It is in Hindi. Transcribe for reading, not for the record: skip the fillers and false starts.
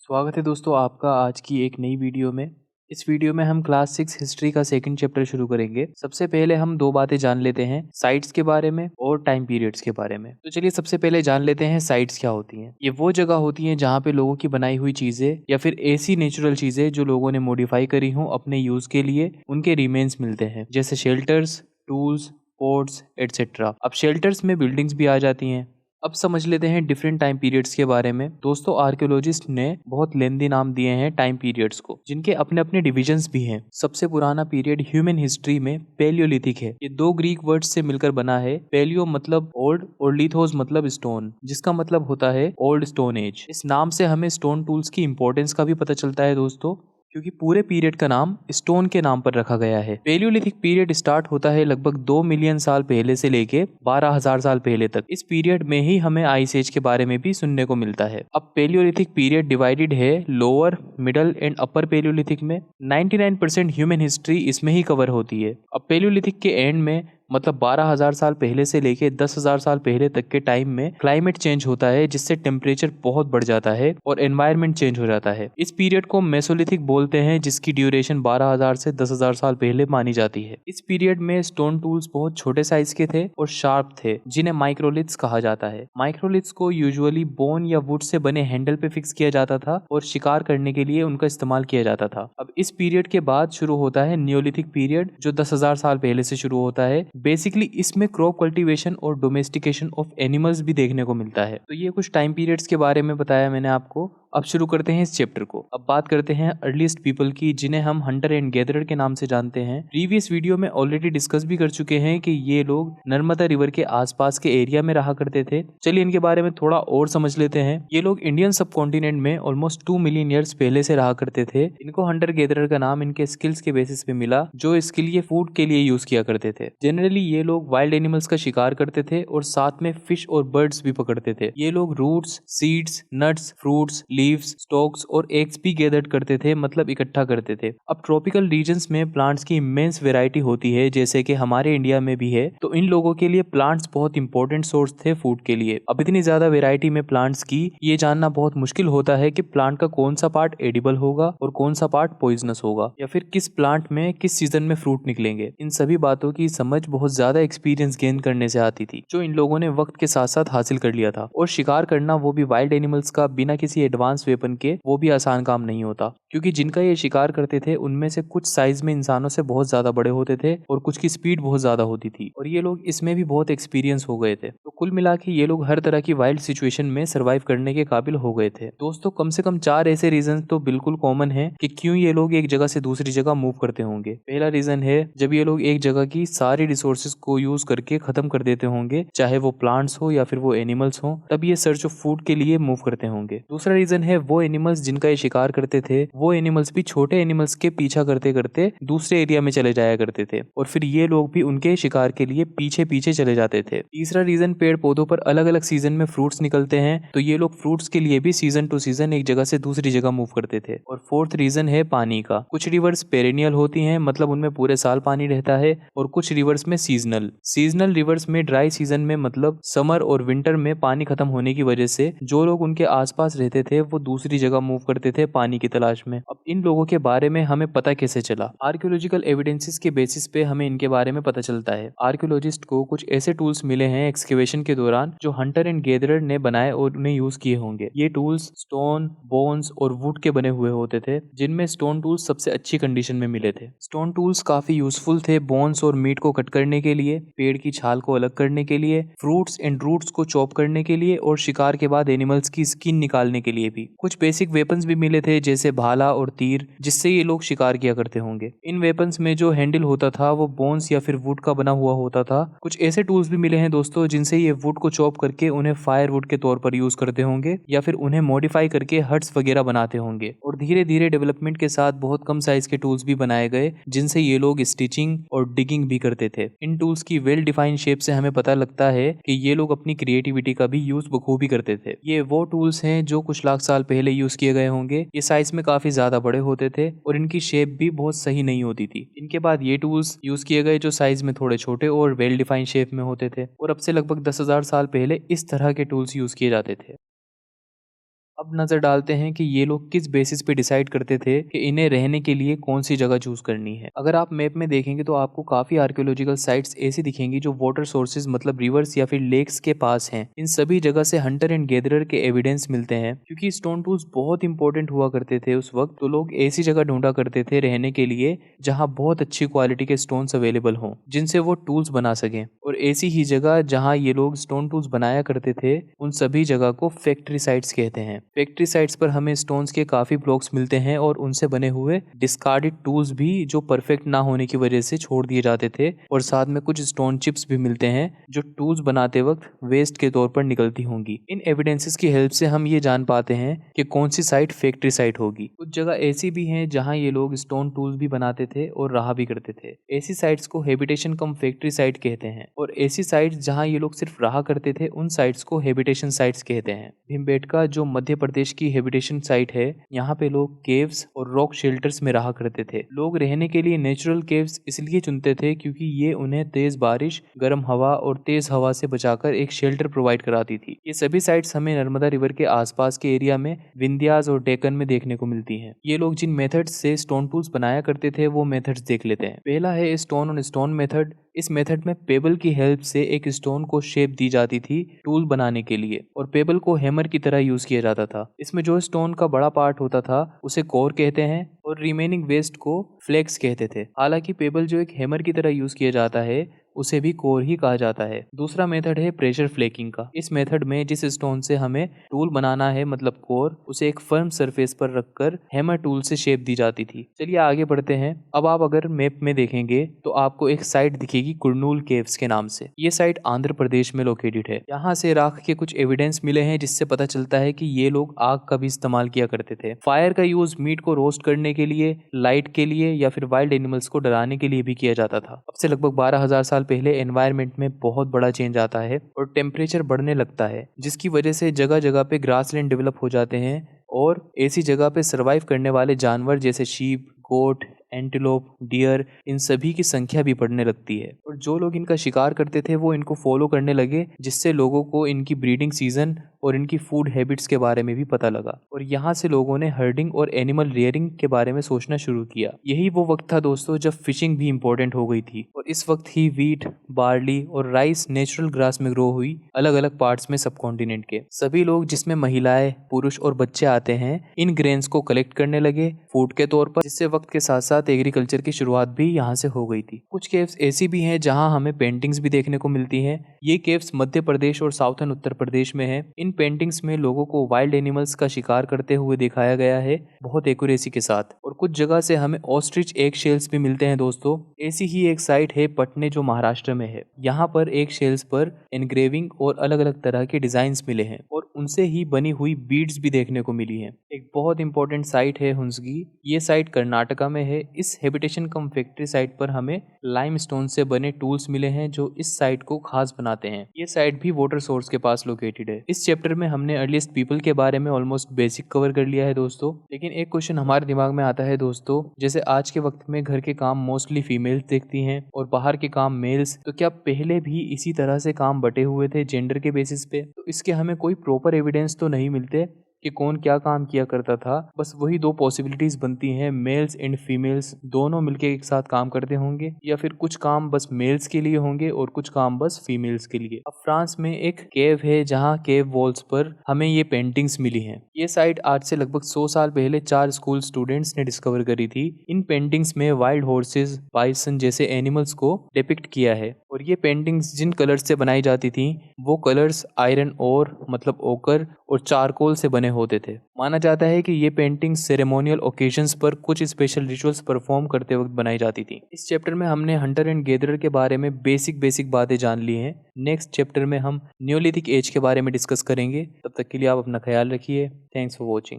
स्वागत है दोस्तों आपका आज की एक नई वीडियो में। इस वीडियो में हम क्लास 6 हिस्ट्री का सेकंड चैप्टर शुरू करेंगे। सबसे पहले हम दो बातें जान लेते हैं, साइट्स के बारे में और टाइम पीरियड्स के बारे में। तो चलिए सबसे पहले जान लेते हैं साइट्स क्या होती हैं। ये वो जगह होती हैं जहाँ पे लोगों की बनाई हुई चीज़ें या फिर ऐसी नेचुरल चीज़ें जो लोगों ने मॉडिफाई करी हों अपने यूज़ के लिए, उनके रिमेन्स मिलते हैं, जैसे शेल्टर्स, टूल्स, पोर्ट्स एटसेट्रा। अब शेल्टर्स में बिल्डिंग्स भी आ जाती हैं। अब समझ लेते हैं डिफरेंट टाइम पीरियड्स के बारे में। दोस्तों आर्कियोलॉजिस्ट ने बहुत लेंदी नाम दिए हैं टाइम पीरियड्स को, जिनके अपने अपने डिविजन्स भी हैं। सबसे पुराना पीरियड ह्यूमन हिस्ट्री में पेलियोलिथिक है। ये दो ग्रीक वर्ड्स से मिलकर बना है। पेलियो मतलब ओल्ड और लिथोस मतलब स्टोन, जिसका मतलब होता है ओल्ड स्टोन एज। इस नाम से हमें स्टोन टूल्स की इंपॉर्टेंस का भी पता चलता है दोस्तों, क्योंकि पूरे पीरियड का नाम स्टोन के नाम पर रखा गया है। पेलियोलिथिक पीरियड स्टार्ट होता है लगभग 2 मिलियन साल पहले से लेके 12,000 साल पहले तक। इस पीरियड में ही हमें आइस एज के बारे में भी सुनने को मिलता है। अब पेलियोलिथिक पीरियड डिवाइडेड है lower, middle and upper palaeolithic में। 99% ह्यूमन हिस्ट्री इसमें ही कवर होती है। अब पेलियोलिथिक के एंड में मतलब 12,000 साल पहले से लेके 10,000 साल पहले तक के टाइम में क्लाइमेट चेंज होता है, जिससे टेम्परेचर बहुत बढ़ जाता है और एनवायरनमेंट चेंज हो जाता है। इस पीरियड को मेसोलिथिक बोलते हैं, जिसकी ड्यूरेशन 12,000 से 10,000 साल पहले मानी जाती है। इस पीरियड में स्टोन टूल्स बहुत छोटे साइज के थे और शार्प थे, जिन्हें माइक्रोलिथ्स कहा जाता है। माइक्रोलिथ्स को यूजुअली बोन या वुड से बने हैंडल पे फिक्स किया जाता था और शिकार करने के लिए उनका इस्तेमाल किया जाता था। अब इस पीरियड के बाद शुरू होता है नियोलिथिक पीरियड, जो 10,000 साल पहले से शुरू होता है। बेसिकली इसमें क्रॉप कल्टीवेशन और डोमेस्टिकेशन ऑफ एनिमल्स भी देखने को मिलता है। तो ये कुछ टाइम पीरियड्स के बारे में बताया मैंने आपको। अब शुरू करते हैं इस चैप्टर को। अब बात करते हैं अर्लीस्ट पीपल की, जिन्हें हम हंटर एंड गैदरर के नाम से जानते हैं। प्रीवियस वीडियो में ऑलरेडी डिस्कस भी कर चुके हैं कि ये लोग नर्मदा रिवर के आसपास के एरिया में रहा करते थे। चलिए इनके बारे में थोड़ा और समझ लेते हैं। ये लोग इंडियन सब कॉन्टिनेंट में ऑलमोस्ट 2 मिलियन ईयर्स पहले से रहा करते थे। इनको हंटर गैदरर का नाम इनके स्किल्स के बेसिस पे मिला, जो इसके लिए फूड के लिए यूज किया करते थे। जनरली ये लोग वाइल्ड एनिमल्स का शिकार करते थे और साथ में फिश और बर्ड्स भी पकड़ते थे। ये लोग roots, seeds, nuts, fruits, leaves, stalks और एग्स भी गैदर करते थे, मतलब इकट्ठा करते थे। अब ट्रॉपिकल रीजन्स में प्लांट्स की इमेंस वैरायटी होती है, जैसे कि हमारे इंडिया में भी है। तो इन लोगों के लिए प्लांट्स बहुत इंपॉर्टेंट सोर्स थे फूड के लिए। अब इतनी ज्यादा वैरायटी में प्लांट्स की ये जानना बहुत मुश्किल होता है कि प्लांट का कौन सा पार्ट एडिबल होगा और कौन सा पार्ट पॉइजनस होगा, या फिर किस प्लांट में किस सीजन में फ्रूट निकलेंगे। इन सभी बातों की समझ बहुत ज्यादा एक्सपीरियंस गेन करने से आती थी, जो इन लोगों ने वक्त के साथ साथ हासिल कर लिया था। और शिकार करना, वो भी वाइल्ड एनिमल्स का, बिना किसी एडवांस वेपन के, वो भी आसान काम नहीं होता, क्योंकि जिनका ये शिकार करते थे उनमें से कुछ साइज में इंसानों से बहुत ज्यादा बड़े होते थे और कुछ की स्पीड बहुत ज्यादा होती थी, और ये लोग इसमें भी बहुत एक्सपीरियंस हो गए थे। तो कुल मिला के ये लोग हर तरह की वाइल्ड सिचुएशन में सर्वाइव करने के काबिल हो गए थे। दोस्तों कम से कम 4 ऐसे रीजन तो बिल्कुल कॉमन है कि क्यों ये लोग एक जगह से दूसरी जगह मूव करते होंगे। पहला रीजन है, जब ये लोग एक जगह की सारी रिसोर्सेज को यूज करके खत्म कर देते होंगे, चाहे वो प्लांट्स हो या फिर वो एनिमल्स हो, तब ये सर्च ऑफ फूड के लिए मूव करते होंगे। दूसरा रीजन है, वो एनिमल्स जिनका ये शिकार करते थे, वो एनिमल्स भी छोटे एनिमल्स के पीछा करते करते दूसरे एरिया में चले जाया करते थे, और फिर ये लोग भी उनके शिकार के लिए पीछे पीछे चले जाते थे। तीसरा रीजन, पेड़ पौधों पर अलग अलग सीजन में फ्रूट्स निकलते हैं, तो ये लोग फ्रूट्स के लिए भी सीजन टू सीजन एक जगह से दूसरी जगह मूव करते थे। और फोर्थ रीजन है पानी का। कुछ रिवर्स पेरेनियल होती हैं, मतलब उनमें पूरे साल पानी रहता है, और कुछ रिवर्स में सीजनल रिवर्स में ड्राई सीजन में, मतलब समर और विंटर में पानी खत्म होने की वजह से जो लोग उनके आसपास रहते थे वो दूसरी जगह मूव करते थे पानी की तलाश में। अब इन लोगों के बारे में हमें पता कैसे चला? आर्कियोलॉजिकल एविडेंसेस के बेसिस पे हमें इनके बारे में पता चलता है। आर्कियोलॉजिस्ट को कुछ ऐसे टूल्स मिले हैं एक्सकेवेशन के दौरान, जो हंटर एंड गैदरर ने बनाए और उन्हें यूज किए होंगे। ये टूल्स स्टोन, बोन्स और वुड के बने हुए होते थे, जिनमें स्टोन टूल्स सबसे अच्छी कंडीशन में मिले थे। स्टोन टूल्स काफी यूजफुल थे बोन्स और मीट को कट करने के लिए, पेड़ की छाल को अलग करने के लिए, फ्रूट्स एंड रूट्स को चॉप करने के लिए, और शिकार के बाद एनिमल्स की स्किन निकालने के लिए भी। कुछ बेसिक वेपन्स भी मिले थे, जैसे भाला और तीर, जिससे ये लोग शिकार किया करते होंगे। इन वेपन्स में जो हैंडल होता था वो बोन्स या फिर वुड का बना हुआ होता था। कुछ ऐसे टूल्स भी मिले हैं दोस्तों, जिनसे ये वुड को चॉप करके उन्हें फायर वुड के तौर पर यूज करते होंगे, या फिर उन्हें मॉडिफाई करके हट्स वगैरह बनाते होंगे। और धीरे धीरे डेवलपमेंट के साथ बहुत कम साइज के टूल्स भी बनाए गए, जिनसे ये लोग स्टिचिंग और डिगिंग भी करते थे। इन टूल्स की वेल डिफाइंड शेप से हमें पता लगता है कि ये लोग अपनी क्रिएटिविटी का भी यूज बखूबी करते थे। ये वो टूल्स हैं जो कुछ लाख साल पहले यूज किए गए होंगे। ये साइज में काफी ज्यादा बड़े होते थे और इनकी शेप भी बहुत सही नहीं होती थी। इनके बाद ये टूल्स यूज किए गए जो साइज में थोड़े छोटे और वेल डिफाइंड शेप में होते थे, और अब से लगभग 10,000 साल पहले इस तरह के टूल्स यूज किए जाते थे। अब नजर डालते हैं कि ये लोग किस बेसिस पे डिसाइड करते थे कि इन्हें रहने के लिए कौन सी जगह चूज करनी है। अगर आप मैप में देखेंगे तो आपको काफी आर्कियोलॉजिकल साइट्स ऐसी दिखेंगी जो वाटर सोर्सेज मतलब रिवर्स या फिर लेक्स के पास हैं। इन सभी जगह से हंटर एंड गैदरर के एविडेंस मिलते हैं। क्योंकि स्टोन टूल्स बहुत इंपॉर्टेंट हुआ करते थे उस वक्त, तो लोग ऐसी जगह ढूंढा करते थे रहने के लिए जहाँ बहुत अच्छी क्वालिटी के स्टोन्स अवेलेबल हों जिनसे वो टूल्स बना सकें। और ऐसी ही जगह जहाँ ये लोग स्टोन टूल्स बनाया करते थे उन सभी जगह को फैक्ट्री साइट्स कहते हैं। फैक्ट्री साइट्स पर हमें स्टोन्स के काफी ब्लॉक्स मिलते हैं और उनसे बने हुए डिस्कार्डेड टूल्स भी जो परफेक्ट ना होने की वजह से छोड़ दिए जाते थे, और साथ में कुछ स्टोन चिप्स भी मिलते हैं जो टूल्स बनाते वक्त वेस्ट के तौर पर निकलती होंगी। इन एविडेंसेस की हेल्प से हम ये जान पाते हैं कि कौन सी साइट फैक्ट्री साइट होगी। कुछ जगह ऐसी भी हैं जहां ये लोग स्टोन टूल्स भी बनाते थे और रहा भी करते थे। ऐसी साइट्स को हैबिटेशन कम फैक्ट्री साइट कहते हैं, और ऐसी साइट्स जहां ये लोग सिर्फ रहा करते थे उन साइट्स को हैबिटेशन साइट्स कहते हैं। भीमबेटका जो मध्य प्रदेश की हैबिटेशन साइट है, यहाँ पे लोग केव्स और रॉक शेल्टर्स में रहा करते थे। लोग रहने के लिए नेचुरल केव्स इसलिए चुनते थे क्योंकि ये उन्हें तेज बारिश, गर्म हवा और तेज हवा से बचाकर एक शेल्टर प्रोवाइड कराती थी। ये सभी साइट्स हमें नर्मदा रिवर के आसपास के एरिया में विंध्यास और डेक्कन में देखने को मिलती हैं। ये लोग जिन मेथड्स से स्टोन टूल्स बनाया करते थे वो मेथड्स देख लेते हैं। पहला है स्टोन ऑन स्टोन मेथड। इस मेथड में पेबल की हेल्प से एक स्टोन को शेप दी जाती थी टूल बनाने के लिए, और पेबल को हैमर की तरह यूज किया जाता था। इसमें जो स्टोन का बड़ा पार्ट होता था उसे कोर कहते हैं और रिमेनिंग वेस्ट को फ्लेक्स कहते थे। हालांकि पेबल जो एक हैमर की तरह यूज किया जाता है उसे भी कोर ही कहा जाता है। दूसरा मेथड है प्रेशर फ्लेकिंग का। इस मेथड में जिस स्टोन से हमें टूल बनाना है मतलब कोर, उसे एक फर्म सरफेस पर रखकर हैमर टूल से शेप दी जाती थी। चलिए आगे बढ़ते हैं। अब आप अगर मैप में देखेंगे तो आपको एक साइट दिखेगी कुरनूल केव्स के नाम से। ये साइट आंध्र प्रदेश में लोकेटेड है। यहाँ से राख के कुछ एविडेंस मिले हैं जिससे पता चलता है कि ये लोग आग का भी इस्तेमाल किया करते थे। फायर का यूज मीट को रोस्ट करने के लिए, लाइट के लिए या फिर वाइल्ड एनिमल्स को डराने के लिए भी किया जाता था। अब से लगभग 12,000 साल पहले एनवायरनमेंट में बहुत बड़ा चेंज आता है और टेम्परेचर बढ़ने लगता है, जिसकी वजह से जगह जगह पे ग्रासलैंड डेवलप हो जाते हैं और ऐसी जगह पे सरवाइव करने वाले जानवर जैसे शीप, गोट, एंटीलोप, डियर, इन सभी की संख्या भी बढ़ने लगती है। और जो लोग इनका शिकार करते थे वो इनको फॉलो करने लगे, जिससे लोगों को इनकी ब्रीडिंग सीजन और इनकी फूड हैबिट्स के बारे में भी पता लगा, और यहाँ से लोगों ने हर्डिंग और एनिमल रेयरिंग के बारे में सोचना शुरू किया। यही वो वक्त था दोस्तों जब फिशिंग भी इम्पोर्टेंट हो गई थी, और इस वक्त ही वीट, बार्ली और राइस नेचुरल ग्रास में ग्रो हुई अलग अलग पार्ट्स में सब कॉन्टिनेंट के। सभी लोग जिसमें महिलाएं, पुरुष और बच्चे आते हैं इन ग्रेन्स को कलेक्ट करने लगे फूड के तौर पर, जिससे वक्त के साथ साथ एग्रीकल्चर की शुरुआत भी यहाँ से हो गई थी। कुछ केव्स ऐसी भी हैं जहाँ हमें पेंटिंग्स भी देखने को मिलती हैं। ये केव्स मध्य प्रदेश और साउथर्न उत्तर प्रदेश में है। इन पेंटिंग्स में लोगों को वाइल्ड एनिमल्स का शिकार करते हुए दिखाया गया है बहुत एक्यूरेसी के साथ, और कुछ जगह से हमें ऑस्ट्रिच एग शेल्स भी मिलते हैं दोस्तों। ऐसी ही एक साइट है पटने जो महाराष्ट्र में है। यहाँ पर एग शेल्स पर एनग्रेविंग और अलग अलग तरह के डिजाइन्स मिले हैं और उनसे ही बनी हुई बीड्स भी देखने को मिली हैं। एक बहुत इंपॉर्टेंट साइट है हुंसगी। ये साइट कर्नाटका में है। इस हैबिटेशन कम फैक्ट्री साइट पर हमें लाइमस्टोन से बने टूल्स मिले हैं जो इस साइट को खास बनाते हैं। ये साइट भी वाटर सोर्स के पास लोकेटेड है। इस चैप्टर में हमने अर्लीस्ट पीपल के बारे में ऑलमोस्ट बेसिक कवर कर लिया है दोस्तों। लेकिन एक क्वेश्चन हमारे दिमाग में आता है दोस्तों, जैसे आज के वक्त में घर के काम मोस्टली फीमेल्स देखती हैं और बाहर के काम मेल्स, तो क्या पहले भी इसी तरह से काम बटे हुए थे जेंडर के बेसिस पे? तो इसके हमें कोई प्रॉपर एविडेंस तो नहीं मिलते कि कौन क्या काम किया करता था। बस वही दो पॉसिबिलिटीज बनती हैं, मेल्स एंड फीमेल्स दोनों मिलके एक साथ काम करते होंगे, या फिर कुछ काम बस मेल्स के लिए होंगे और कुछ काम बस फीमेल्स के लिए। अब फ्रांस में एक केव है जहां केव वॉल्स पर हमें ये पेंटिंग्स मिली हैं। ये साइट आज से लगभग 100 साल पहले 4 स्कूल स्टूडेंट्स ने डिस्कवर करी थी। इन पेंटिंग्स में वाइल्ड हॉर्सेस, बाइसन जैसे एनिमल्स को डिपिक्ट किया है, और ये पेंटिंग्स जिन कलर्स से बनाई जाती थी वो कलर्स आयरन ओर मतलब ओकर और चारकोल से बने होते थे। माना जाता है कि ये पेंटिंग्स सेरेमोनियल ओकेजन्स पर कुछ स्पेशल रिचुअल्स परफॉर्म करते वक्त बनाई जाती थी। इस चैप्टर में हमने हंटर एंड गैदरर के बारे में बेसिक बातें जान ली हैं। नेक्स्ट चैप्टर में हम न्योलिथिक एज के बारे में डिस्कस करेंगे। तब तक के लिए आप अपना ख्याल रखिए। Thanks for watching.